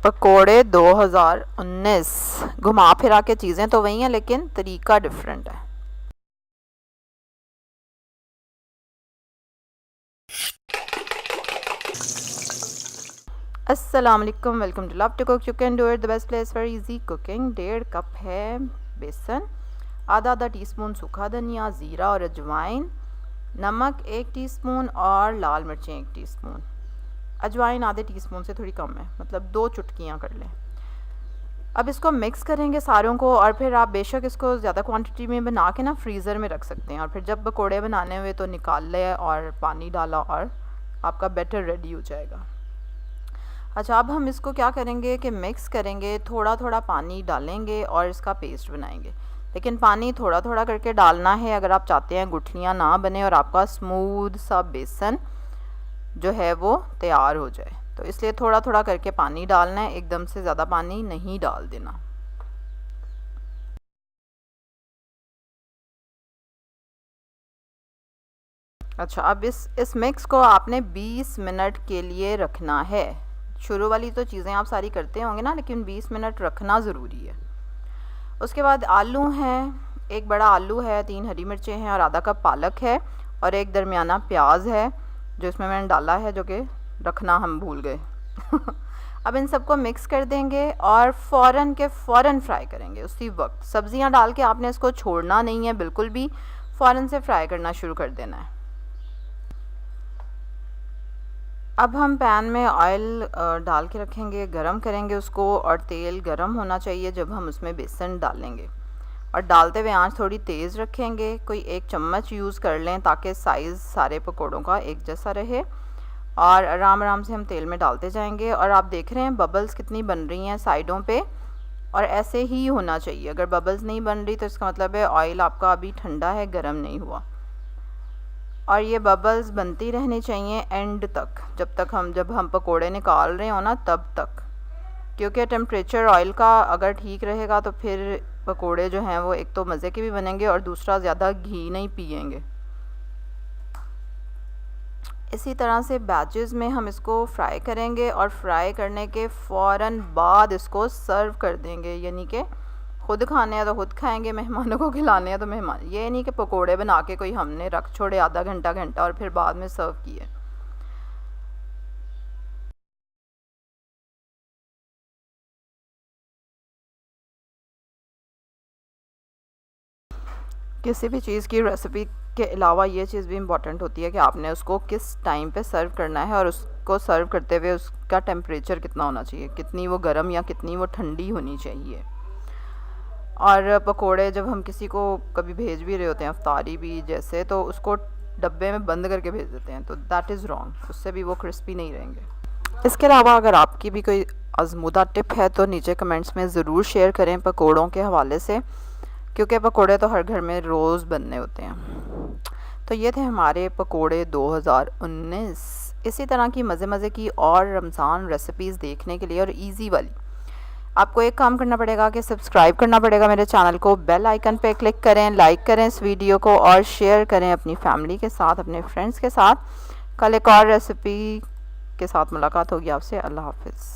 पकोड़े 2019। घुमा फिरा के चीज़ें तो वही हैं लेकिन तरीका डिफरेंट है। अस्सलाम वालेकुम, welcome to love to cook chicken do it the best place for easy cooking. 1.5 cup है बेसन, आधा टीस्पून सूखा धनिया, ज़ीरा और अजवाइन, नमक 1 टीस्पून और लाल मिर्चें 1 टीस्पून। अजवाइन आधे टीस्पून से थोड़ी कम है, मतलब 2 चुटकियाँ कर लें। अब इसको मिक्स करेंगे सारों को, और फिर आप बेशक इसको ज़्यादा क्वांटिटी में बना के ना फ्रीज़र में रख सकते हैं, और फिर जब पकोड़े बनाने हुए तो निकाल लें और पानी डाला और आपका बैटर रेडी हो जाएगा। अच्छा, अब हम इसको क्या करेंगे कि मिक्स करेंगे, थोड़ा थोड़ा पानी डालेंगे और इसका पेस्ट बनाएंगे। लेकिन पानी थोड़ा थोड़ा करके डालना है अगर आप चाहते हैं गुठलियाँ ना बने और आपका स्मूथ सा बेसन जो है वो तैयार हो जाए। तो इसलिए थोड़ा थोड़ा करके पानी डालना है, एकदम से ज़्यादा पानी नहीं डाल देना। अच्छा, अब इस मिक्स को आपने 20 मिनट के लिए रखना है। शुरू वाली तो चीज़ें आप सारी करते होंगे ना, लेकिन 20 मिनट रखना ज़रूरी है। उसके बाद आलू हैं, एक बड़ा आलू है, 3 हरी मिर्चें हैं और आधा कप पालक है, और एक दरमियाना प्याज है जो इसमें मैंने डाला है, जो कि रखना हम भूल गए। अब इन सबको मिक्स कर देंगे और फ़ौरन के फ़ौरन फ्राई करेंगे उसी वक्त। सब्ज़ियां डाल के आपने इसको छोड़ना नहीं है बिल्कुल भी, फ़ौरन से फ्राई करना शुरू कर देना है। अब हम पैन में ऑयल डाल के रखेंगे, गरम करेंगे उसको, और तेल गरम होना चाहिए जब हम उसमें बेसन डालेंगे। और डालते हुए आंच थोड़ी तेज़ रखेंगे, कोई 1 चम्मच यूज़ कर लें ताकि साइज़ सारे पकोड़ों का एक जैसा रहे। और आराम आराम से हम तेल में डालते जाएंगे, और आप देख रहे हैं बबल्स कितनी बन रही हैं साइडों पे, और ऐसे ही होना चाहिए। अगर बबल्स नहीं बन रही तो इसका मतलब है ऑयल आपका अभी ठंडा है, गर्म नहीं हुआ। और ये बबल्स बनती रहनी चाहिए एंड तक, जब हम पकोड़े निकाल रहे हो ना तब तक, क्योंकि टेम्परेचर ऑयल का अगर ठीक रहेगा तो फिर पकोड़े जो हैं वो एक तो मज़े के भी बनेंगे और दूसरा ज़्यादा घी नहीं पिएंगे। इसी तरह से बैचेस में हम इसको फ्राई करेंगे, और फ्राई करने के फ़ौरन बाद इसको सर्व कर देंगे। यानी कि खुद खाने हैं तो खुद खाएंगे, मेहमानों को खिलाने हैं तो मेहमान, ये नहीं कि पकोड़े बना के कोई हमने रख छोड़े आधा घंटा और फिर बाद में सर्व किए। किसी भी चीज़ की रेसिपी के अलावा ये चीज़ भी इम्पॉर्टेंट होती है कि आपने उसको किस टाइम पे सर्व करना है, और उसको सर्व करते हुए उसका टेम्परेचर कितना होना चाहिए, कितनी वो गर्म या कितनी वो ठंडी होनी चाहिए। और पकोड़े जब हम किसी को कभी भेज भी रहे होते हैं, अफ्तारी भी जैसे, तो उसको डब्बे में बंद करके भेज देते हैं, तो दैट इज़ रॉन्ग, उससे भी वो क्रिस्पी नहीं रहेंगे। इसके अलावा अगर आपकी भी कोई आजमूदा टिप है तो नीचे कमेंट्स में ज़रूर शेयर करें पकोड़ों के हवाले से, क्योंकि पकोड़े तो हर घर में रोज़ बनने होते हैं। तो ये थे हमारे पकोड़े 2019। इसी तरह की मज़े की और रमज़ान रेसिपीज़ देखने के लिए, और इजी वाली, आपको एक काम करना पड़ेगा कि सब्सक्राइब करना पड़ेगा मेरे चैनल को, बेल आइकन पे क्लिक करें, लाइक करें इस वीडियो को और शेयर करें अपनी फैमिली के साथ, अपने फ्रेंड्स के साथ। कल एक और रेसिपी के साथ मुलाकात होगी आपसे। अल्लाह हाफ़िज़।